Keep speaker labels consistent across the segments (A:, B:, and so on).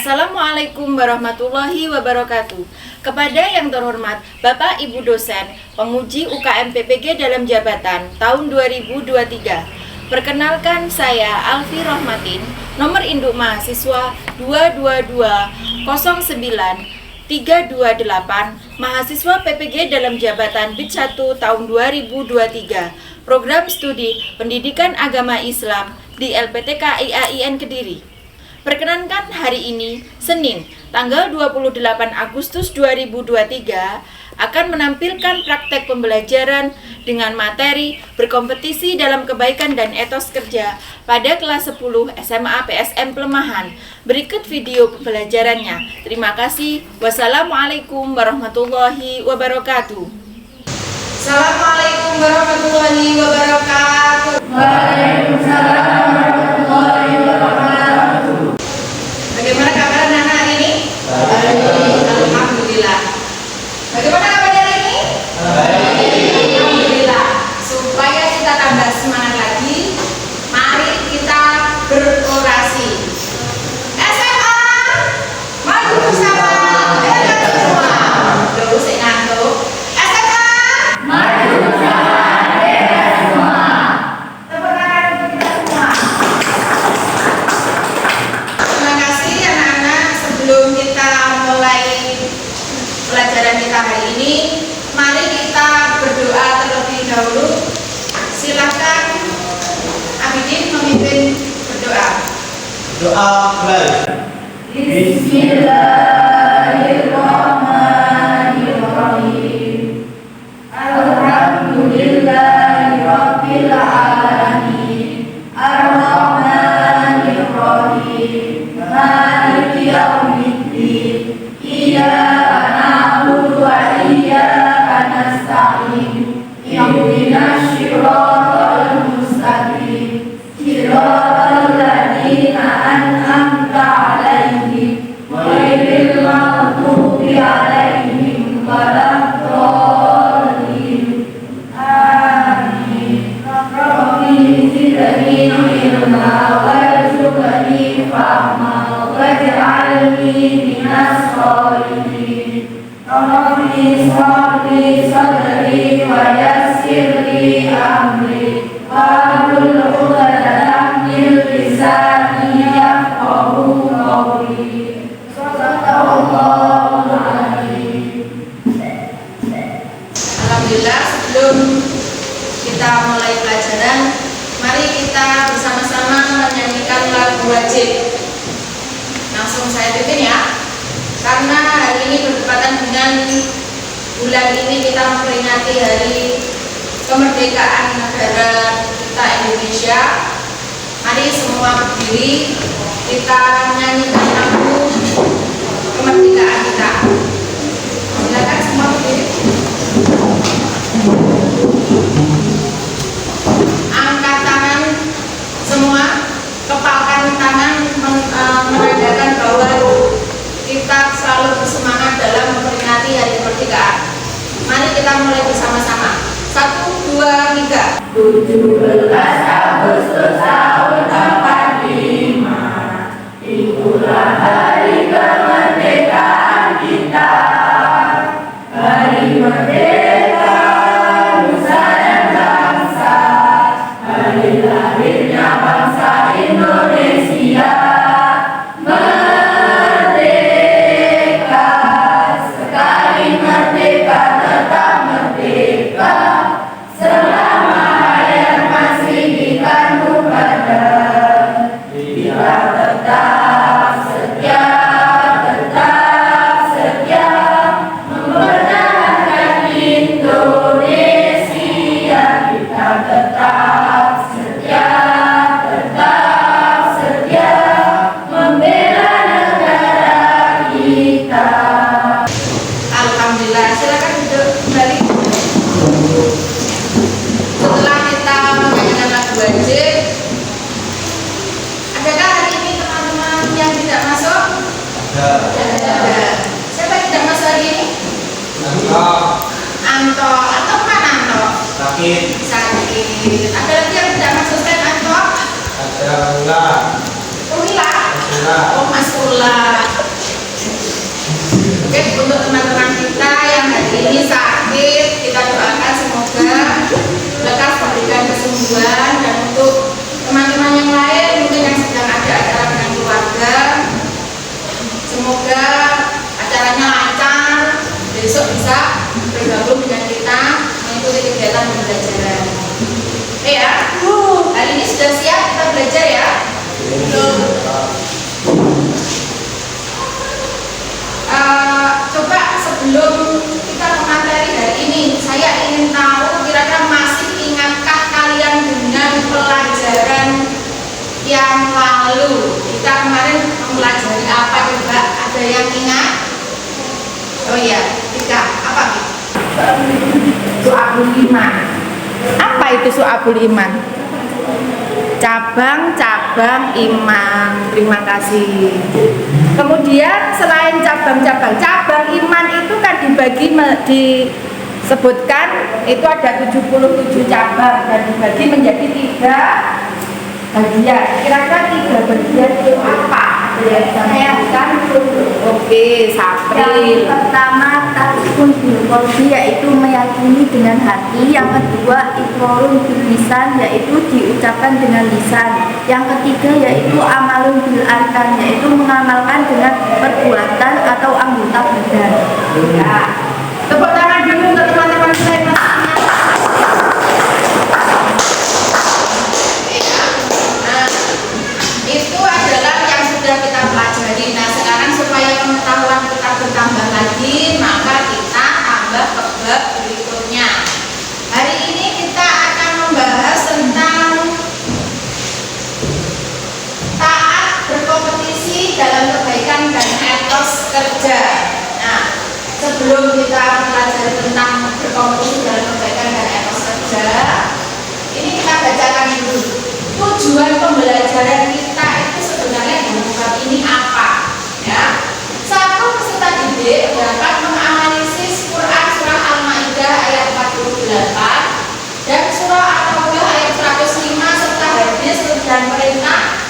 A: Assalamualaikum warahmatullahi wabarakatuh. Kepada yang terhormat Bapak Ibu dosen, penguji UKM PPG dalam jabatan tahun 2023. Perkenalkan, saya Alfi Rohmatin, nomor induk mahasiswa 22209-328, mahasiswa PPG dalam jabatan BID 1 tahun 2023, program studi Pendidikan Agama Islam di LPTK IAIN Kediri. Perkenankan hari ini, Senin, tanggal 28 Agustus 2023, akan menampilkan praktek pembelajaran dengan materi berkompetisi dalam kebaikan dan etos kerja pada kelas 10 SMA PSM Pelemahan. Berikut video pembelajarannya. Terima kasih. Wassalamualaikum warahmatullahi wabarakatuh.
B: Assalamualaikum warahmatullahi wabarakatuh.
C: Waalaikumsalam warahmatullahi wabarakatuh.
B: Bagaimana kabar anak-anak ini?
C: Baik.
B: Alhamdulillah. Bagaimana kabar hari ini?
C: Baik.
B: Alhamdulillah. Supaya kita tambah semangat lagi, mari kita berorasi. SMA, maju bersama. Ayo semua. Terus saya ngantuk. SMA,
C: Maju bersama kita semua.
B: tepuk tangan untuk kita semua. Terima kasih anak-anak. Sebelum kita mulai pelajaran kita hari ini, mari kita berdoa terlebih dahulu. Silakan Abidin memimpin berdoa.
D: Doa mulai.
C: Bismillahirrahmanirrahim. Alhamdulillahirabbil alamin. Ar-Rahmanir-Rahim. Maliki yaumiddin. Iyyaka na'budu wa iyyaka nasta'in. Ihdinas siratal mustaqim. Siratal ladzina an'amta 'alaihim ghairil maghdubi 'alaihim waladdallin. Amin. Rabbi zidni ilma warzuqni fahma waj'alni minas sholihin. Rabbi shrahli sadri wa yassirli amri wahlul 'uqdatam min lisani yafqahu qawli. Shadaqallahul 'azim.
B: Alhamdulillah, sebelum kita mulai pelajaran, mari kita bersama-sama menyanyikan lagu wajib. Langsung saya pimpin ya. Karena hari ini bertepatan dengan bulan ini kita memperingati hari kemerdekaan negara kita Indonesia. Mari semua berdiri, kita nyanyikan lagu kemerdekaan kita. Silakan semua berdiri. Angkat tangan semua, kepalkan tangan, menandakan bahwa kita selalu bersemangat dalam memperingati hari kemerdekaan. Mari kita mulai bersama-sama. 1, 2, 3.
C: 17 Agustus tahun 45, itulah hari kemerdekaan kita. Hari merdeka nusa dan bangsa, hari lahirnya bangsa Indonesia. Merdeka, sekali merdeka tetap merdeka. Selama hayat masih di kandung badan, kita tetap setia, mempertahankan Indonesia. Kita tetap setia, membela negara kita.
B: Alhamdulillah, silakan duduk kembali. Setelah kita menyanyikan lagu wajib, adakah hari ini teman-teman yang tidak masuk? Ada. Siapa yang tidak masuk hari ini? Anto. Anto mana Anto?
D: Sakit.
B: Sakit. Ada lagi yang tidak masuk stand Anto?
D: Ada ular.
B: Ular.
D: Ular.
B: Oh, Mas Ular. Oke, untuk teman-teman kita yang hari ini sakit, kita doakan semoga lekas memberikan kesembuhan. Dan untuk teman-teman yang lain mungkin yang sedang ada acara dengan keluarga, semoga acaranya lancar, besok bisa bergabung dengan kita mengikuti kegiatan pembelajaran. Oke ya, hari ini sudah siap kita belajar ya? Belum. Coba sebelum kita ke materi hari ini, saya ingin tahu kira-kira masih ingatkah kalian dengan pelajaran yang lalu? Kita kemarin mempelajari apa coba? Ada yang ingat? Oh iya, Tika, apa Tika?
A: Su'abul iman. Apa itu su'abul iman? Cabang-cabang iman. Terima kasih. Kemudian selain cabang-cabang, cabang iman itu kan disebutkan itu ada 77 cabang dan dibagi menjadi 3 bagian. Kira-kira 3 bagian itu apa? Saya kan. Oke, Sapri.
C: Yang pertama tasbun bil qalbi, yaitu meyakini dengan hati. Yang kedua iqrarun bil lisan, yaitu diucapkan dengan lisan. Yang ketiga yaitu amalun bil arkan, yaitu mengamalkan dengan perbuatan atau anggota badan.
A: Ya. Tepuk tangan dulu untuk teman-teman saya.
B: Itu adalah yang sudah kita pelajari. Nah, sekarang supaya pengetahuan kita bertambah lagi, maka kita tambah ke bab berikutnya. Hari ini kita akan membahas tentang taat berkompetisi dalam kebaikan dan etos kerja. Nah, sebelum kita pelajari tentang berkompetisi dalam kebaikan dan etos kerja, ini kita bacakan dulu. Tujuan pembelajaran kita itu sebenarnya dalam bab ini apa? Ya, satu, peserta didik dapat menganalisis Quran surah Al-Maidah ayat 48 dan surah At-Taubah ayat 105 serta hadis dan perintah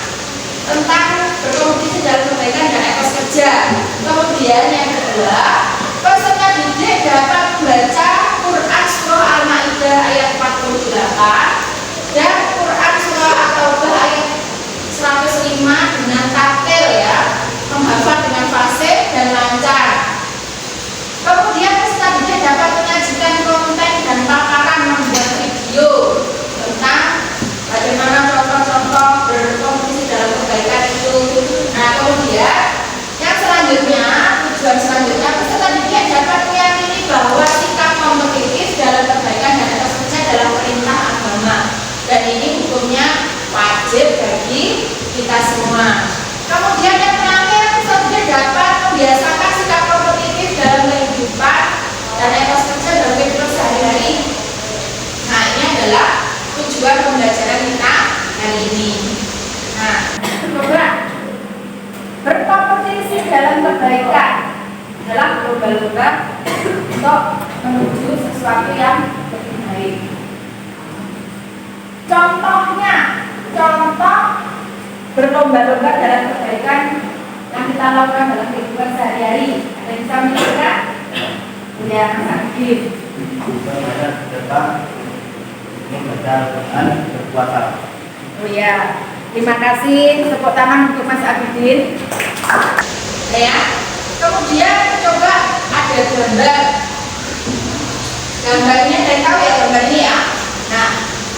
B: tentang berkompetisi dalam kebaikan dan etos kerja. Kemudian yang kedua, peserta didik dapat membaca Quran surah Al-Maidah ayat 48 dan Quran surah At-Taubah ayat 105 dengan tartil ya, menghafal dengan fasih dan lancar. Kemudian peserta didik dapat menyajikan konten dan paparan membuat video tentang bagaimana contoh-contoh berkompetisi dalam kebaikan itu. Nah, kemudian yang selanjutnya, tujuan selanjutnya, peserta didik dapat meyakini bahwa sikap kompetitif dalam kebaikan dan etos kerja adalah perintah agama. Dan ini hukumnya wajib bagi kita semua. Kemudian yang terakhir, peserta dapat membiasakan sikap kompetitif dalam kehidupan dan etos kerja dalam kehidupan sehari-hari. Nah, ini adalah tujuan pembelajaran kita hari ini. Nah,
A: Coba berkompetisi dalam kebaikan dalam lomba-lomba untuk menuju sesuatu yang lebih baik. Contohnya, contoh berlomba-lomba dalam kebaikan yang kita lakukan dalam kehidupan sehari-hari. Ada yang bisa menunjukkan? Ya, Mas Agif.
D: Banyak datang ini baca Quran berpuasa.
A: Oh ya, terima kasih. Tepuk tangan untuk Mas Abidin.
B: ya. Kemudian coba ada gambar. Gambarnya saya tahu ya gambar ini ya. Nah,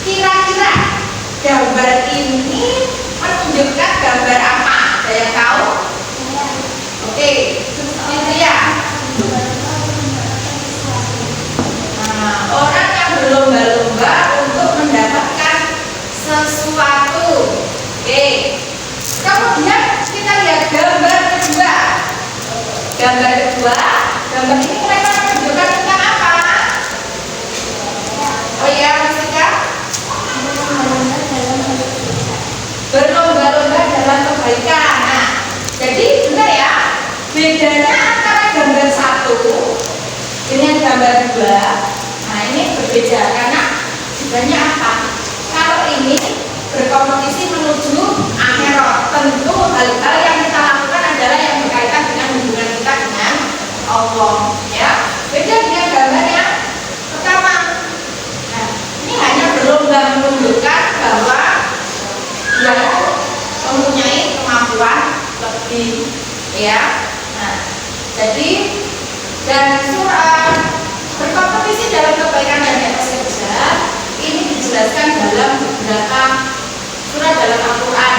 B: kira-kira gambar ini menunjukkan gambar apa? Ada yang tahu? Oke, itu ya. Nah, orang yang berlomba-lomba untuk mendapatkan sesuatu. Oke. Kemudian kita lihat gambar kedua. Gambar kedua, gambar ini mereka menunjukkan tentang apa? Oh iya, Mas Tika? Berlomba-lomba dalam kebaikan. Nah, jadi benar ya, bedanya antara gambar satu dengan gambar dua. Nah, ini berbeda karena bedanya apa? Kalau ini berkompetisi menuju akhirat, tentu hal-hal yang kita lakukan adalah yang berkaitan dengan hubungan kita dengan Allah, ya. Beda dengan gambar yang pertama. Nah, ini hanya berlomba menunjukkan bahwa dia mempunyai kemampuan lebih, ya. Nah, jadi dan surah berkompetisi dalam kebaikan dan etos kerja ini dijelaskan dalam beberapa surat dalam Al-Quran.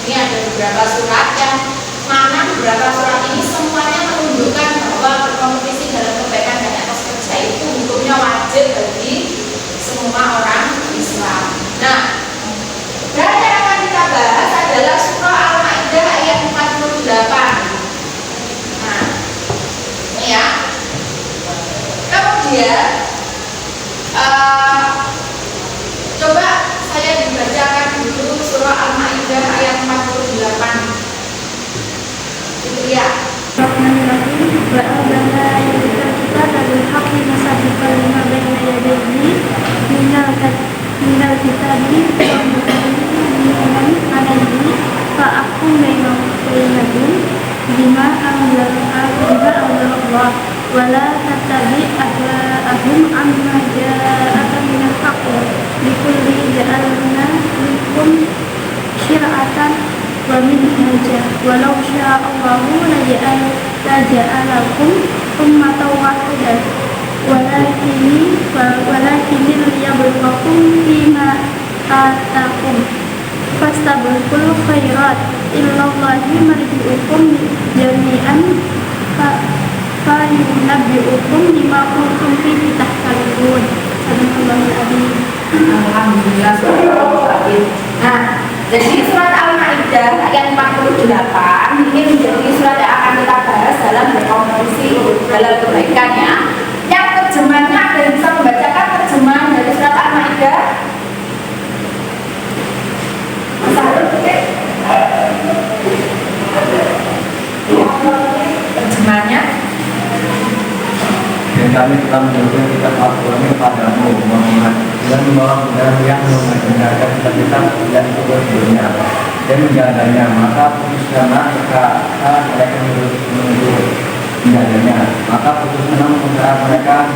B: Ini ada beberapa surat yang mana beberapa surat ini semuanya menunjukkan bahwa berkompetisi dalam kebaikan dan etos kerja itu hukumnya wajib bagi semua orang Islam. Nah, dan yang akan kita bahas adalah surah Al-Maidah ayat 48. Nah, ini ya. Kemudian coba saya dibacakan dulu surah Al-Maidah ayat 48. Itu ya.
C: Bismillahirrahmanirrahim. Wa anzalna ilaika kitaba bil haqqi musaddiqan lima baina yadayhi minal kitabi wa muhaiminan alayhi fa ahkum bainahum bima anzalallah wa la tattabi' ahwaa'ahum amma ja'aka minal haqqi likulli ja'alna minkum syir'atan wa minhaja walau sya'allahu laja'alakum ummatan wahidah walakin liyabluwakum fima atakum fastabqul khairat illallahi marji'ukum jami'an fa yunabbi'ukum bima kuntum fihi tahtalifun. Sadaqallahul adzim.
B: Alhamdulillah. Nah, jadi surat Al-Maidah ayat 48 ini menjadi surat yang akan kita bahas dalam berkompetisi dalam kebaikan, ya. Yang terjemahnya ada yang bisa membacakan terjemahan dari surat Al-Maidah? Terjemahannya?
D: Dan kami telah menurunkan kitab Al-Quran kepadamu Muhammad dan membawa benar yang mendengarkan kitab-kitab dan sebelumnya dan menjaganya, maka putuskanlah mereka menjaganya, maka putuskanlah mereka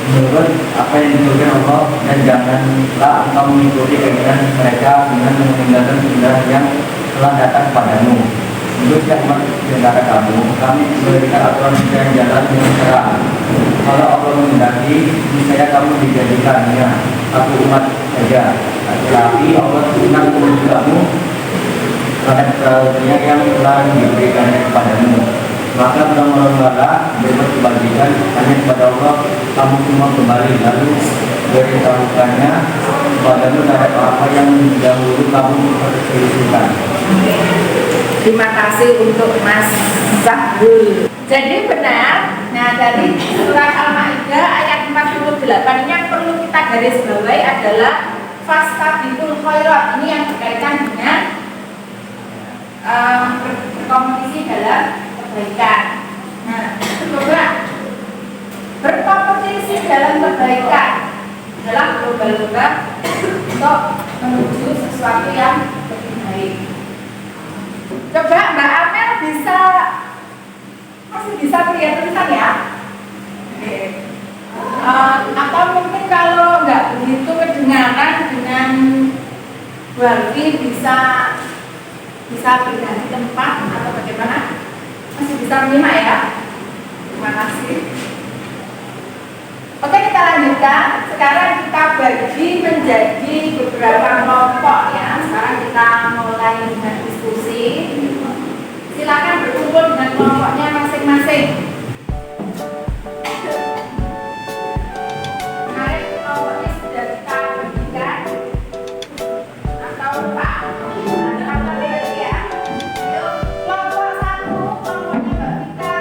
D: menurut apa yang diturunkan Allah, dan janganlah engkau mengikuti keinginan mereka dengan meninggalkan sunnah yang telah datang padamu. Untuk umat di antara kamu, kami memberikan aturan yang jalan dengan terang. Kalau Allah menghendaki, niscaya kamu dijadikannya satu umat saja. Tetapi Allah senang untuk kamu terhadap peraturannya yang telah diberikannya kepadamu. Maka berlomba-lombalah bebas kebajikan hanya kepada Allah kamu semua kembali, lalu beritahukannya kepadamu terhadap apa yang dahulu kamu perselisihkan.
B: Terima kasih untuk Mas Zahbul. Jadi benar, nah dari surat Al-Maidah ayat 48 ini yang perlu kita garis bawahi adalah fastabiqul khairat. Ini yang berkaitan dengan berkompetisi dalam kebaikan. Nah, coba berkompetisi dalam kebaikan adalah lomba-lomba untuk menuju sesuatu yang lebih baik. Coba Mbak Amel masih bisa lihat tulisan, ya? Oke. Atau mungkin kalau nggak begitu kedengaran dengan berarti bisa berganti tempat atau bagaimana? Masih bisa menyimak, ya? Terima kasih. Oke, kita lanjutkan. Sekarang kita bagi menjadi beberapa kelompok, ya. Sekarang kita mulai dengan diskusi. Silakan berkumpul dengan kelompoknya masing-masing. Kemarin kelompoknya sudah kita bagikan atau lupa? Ada lagi, ya. Kelompok 1, kelompoknya Mbak Vika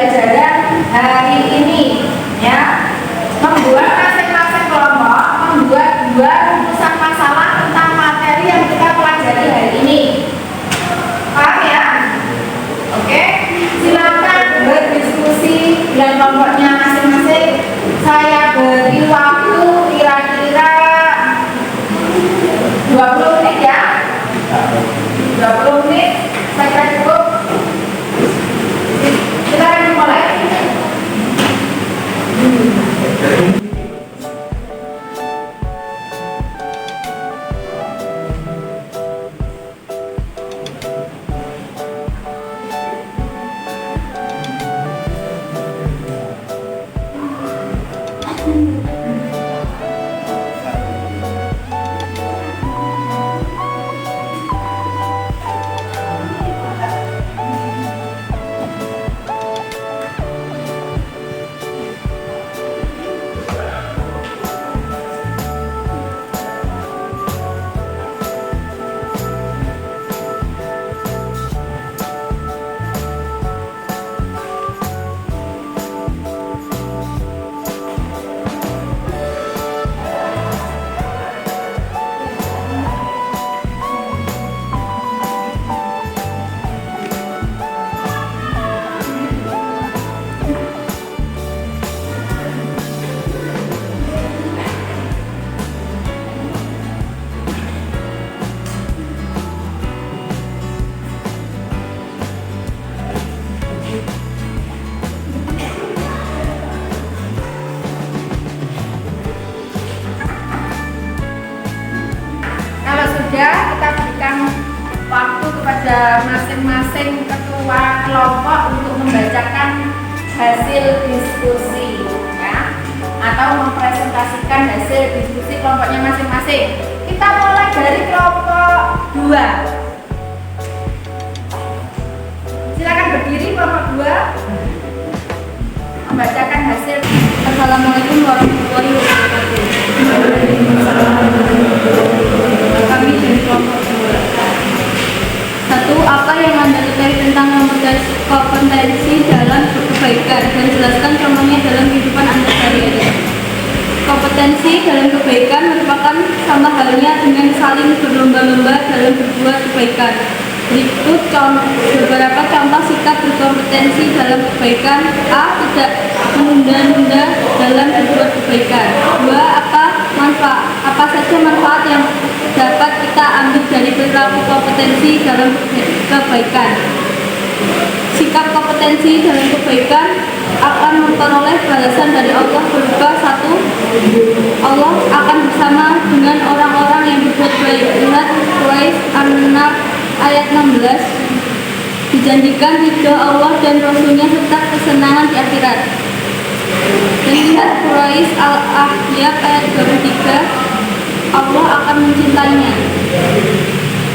B: pembelajaran hari ini ya, membuat masing-masing kelompok membuat 2 rumusan masalah tentang materi yang kita pelajari hari ini. Paham ya? Oke, silakan berdiskusi dengan kelompoknya masing-masing. Saya beri waktu kira-kira 20 menit ya. 20 menit saya kira cukup. Silakan dimulai. Kita berikan waktu kepada masing-masing ketua kelompok untuk membacakan hasil diskusi ya, atau mempresentasikan hasil diskusi kelompoknya masing-masing. Kita mulai dari kelompok 2. Silakan berdiri kelompok 2 membacakan hasil.
C: Assalamualaikum warahmatullahi wabarakatuh. Kami dari kelompok 2. 1. Apa yang Anda ketahui tentang kompetensi dalam kebaikan dan jelaskan contohnya dalam kehidupan Anda sehari-hari. Kompetensi dalam kebaikan merupakan sama halnya dengan saling berlomba-lomba dalam berbuat kebaikan. Berikut beberapa contoh sikap berkompetensi dalam kebaikan. A. Tidak menunda-nunda dalam berbuat kebaikan. 2. Apa saja manfaat yang dapat kita ambil dari perilaku kompetensi dalam kebaikan. Sikap kompetensi dalam kebaikan akan memperoleh balasan dari Allah berupa 1. Allah akan bersama dengan orang-orang yang berbuat baik. Lihat Quraisy An-Nar ayat 16. Dijanjikan ridho Allah dan Rasulnya serta kesenangan di akhirat. Dan lihat Quraisy Al-Ahzab ayat 23. Allah akan mencintainya.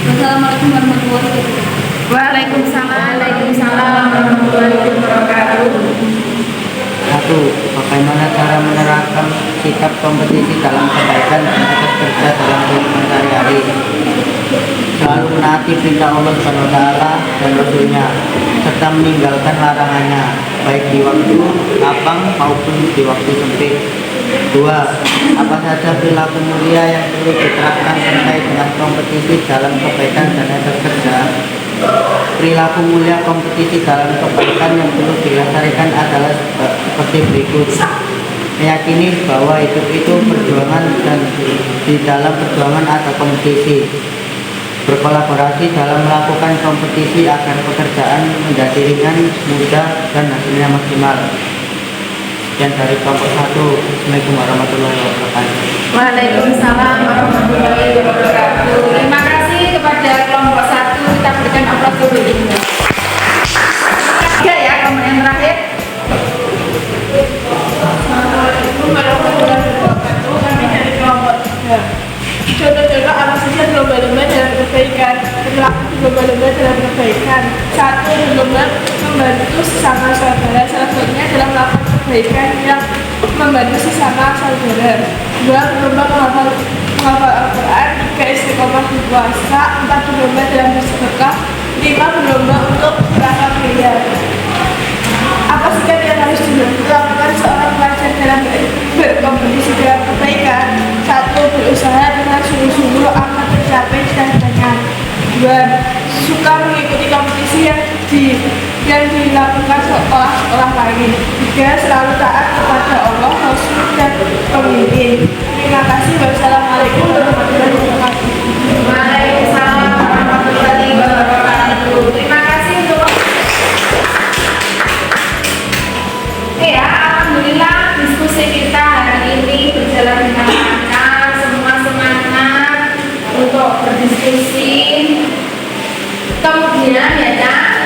C: Wassalamualaikum warahmatullahi wabarakatuh.
B: Waalaikumsalam warahmatullahi wabarakatuh.
E: 1. Bagaimana cara menerapkan sikap kompetisi dalam kebaikan dan etos kerja dalam kehidupan sehari-hari? Selalu menaati perintah Allah SWT dan Rasulnya, serta meninggalkan larangannya, baik di waktu lapang maupun di waktu sempit. 2. Apa saja perilaku mulia yang perlu diterapkan terkait dengan kompetisi dalam kebaikan dan etos kerja? Perilaku mulia kompetisi dalam kebaikan yang perlu dilestarikan adalah seperti berikut. Meyakini bahwa hidup itu perjuangan dan di dalam perjuangan ada kompetisi. Berkolaborasi dalam melakukan kompetisi agar pekerjaan menjadi ringan, mudah, dan hasilnya maksimal. Dan dari kelompok 1. Assalamualaikum warahmatullahi wabarakatuh.
B: Waalaikumsalam warahmatullahi wabarakatuh. Terima kasih kepada kelompok 1. Kita berikan aplaus dulu ini. Ya, kelompok yang terakhir.
F: Assalamualaikum warahmatullahi wabarakatuh. Kami dari kelompok 3. Contoh-contoh apa saja lomba-lomba dalam kebaikan. Perilaku lomba-lomba dalam kebaikan. 1. Berlomba membantu sesama saudara. Salah satunya dalam melakukan kebaikan yang membantu sesama saudara. 2. Berlomba menghafal Al-Quran. 3. Istiqomah di puasa. 4. Berlomba dalam bersedekah. 5. Berlomba untuk beramal baik. Apa saja Ketiga, selalu taat kepada Allah, Rasul, dan pemimpin. Terima kasih. Wassalamualaikum warahmatullahi wabarakatuh.
B: Waalaikumsalam warahmatullahi wabarakatuh. Terima kasih untuk ya, alhamdulillah diskusi kita hari ini berjalan dengan lancar. Semua semangat untuk berdiskusi. Kemudian ya,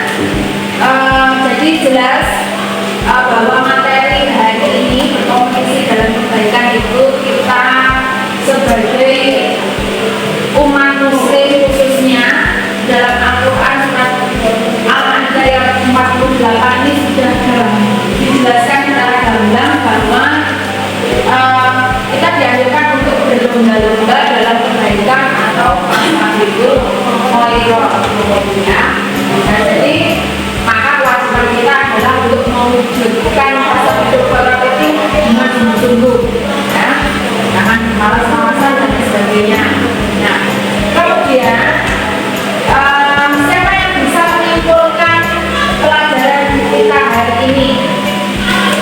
B: jadi jelas bahwa materi hari ini berkompetisi dalam kebaikan itu kita sebagai umat muslim khususnya dalam Al-Quran surat Al-Ma'idah ayat 48 ini sudah dijelaskan secara gamblang bahwa kita dianjurkan untuk berlomba-lomba dalam kebaikan atau fastabiqul khairat ya. Nah, jadi maka kewajiban kita adalah untuk mewujudkan fastabiqul khairat itu dengan sungguh-sungguh ya, jangan malas-malasan dan sebagainya. Nah, kemudian siapa yang bisa menyimpulkan pelajaran kita hari ini?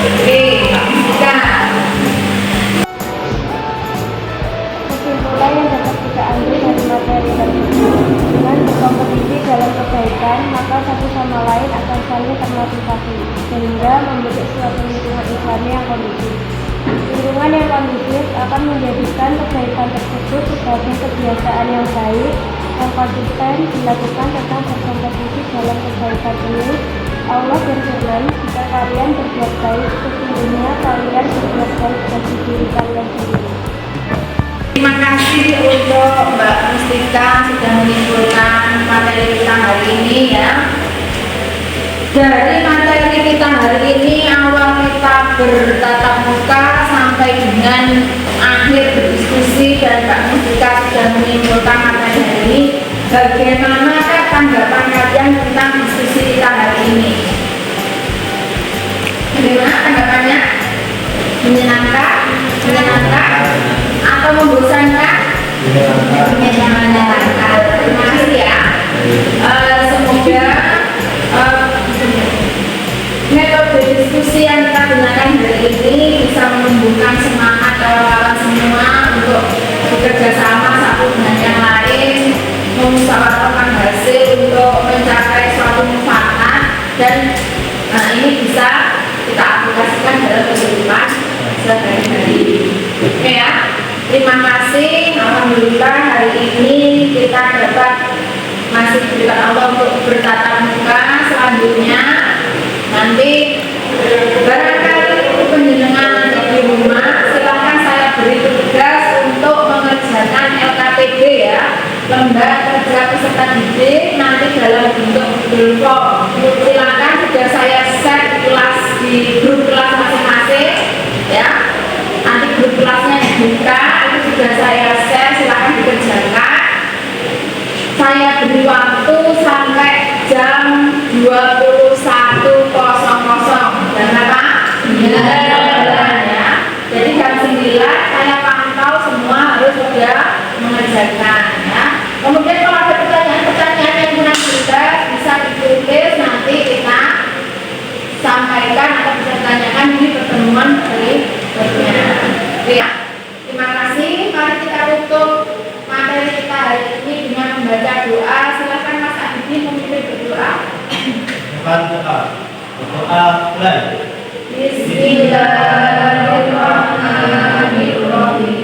B: Oke, Mbak.
C: Kesimpulan yang dapat kita ambil dari materi tersebut, dengan berkompetisi dalam kebaikan, maka satu sama lain akan saling termotivasi, sehingga membentuk suatu lingkungan Islami yang kondusif. Lingkungan yang kondusif akan menjadikan kebaikan tersebut sebagai kebiasaan yang baik, yang konsisten dilakukan tentang berkompetisi dalam kebaikan ini. Allah berfirman, jika kalian berbuat baik, sesungguhnya kalian berbuat baik bagi diri kalian sendiri.
B: Terima kasih untuk Mbak Mustika sudah menyimpulkan materi kita hari ini ya. Dari materi kita hari ini, awal kita bertatap muka sampai dengan akhir berdiskusi dan Mbak Mustika sudah menyimpulkan materi hari ini. Bagaimana tanggapan kalian tentang diskusi kita hari ini? Bagaimana tanggapannya? Menyenangkan? Atau membosankan? Menyenangkan. Terima kasih ya. Semoga metode diskusi yang kita gunakan hari ini bisa menumbuhkan semangat kawan-kawan semua untuk bekerja sama satu dengan yang lain, memusyawarahkan hasil untuk mencapai suatu mufakat, dan ini bisa kita aplikasikan dalam kehidupan sehari-hari. Oke ya, terima kasih. Alhamdulillah hari ini kita dapat masih diberikan Allah untuk bertatap muka. Selanjutnya nanti barangkali penjenengan di rumah silahkan saya beri tugas untuk mengerjakan LKPD ya, lembar kerja peserta didik, nanti dalam bentuk Google Form. Silahkan sudah saya share di grup kelas masing-masing ya. Nanti grup kelasnya dibuka, itu sudah saya share, silahkan dikerjakan. Saya beri waktu sampai jam 21.00. Dan apa? Ya. Jadi jam 9 saya pantau semua harus sudah mengerjakan ya. Kemudian kalau ada pertanyaan yang kurang jelas bisa ditulis, nanti kita sampaikan atau bisa ditanyakan di pertemuan berikutnya. Ya. Terima kasih. Mari kita tutup materi kita hari ini dengan membaca doa. Silakan Mas Aditi memimpin berdoa.
G: Doa mulai.
B: Bismillahirrahmanirrahim.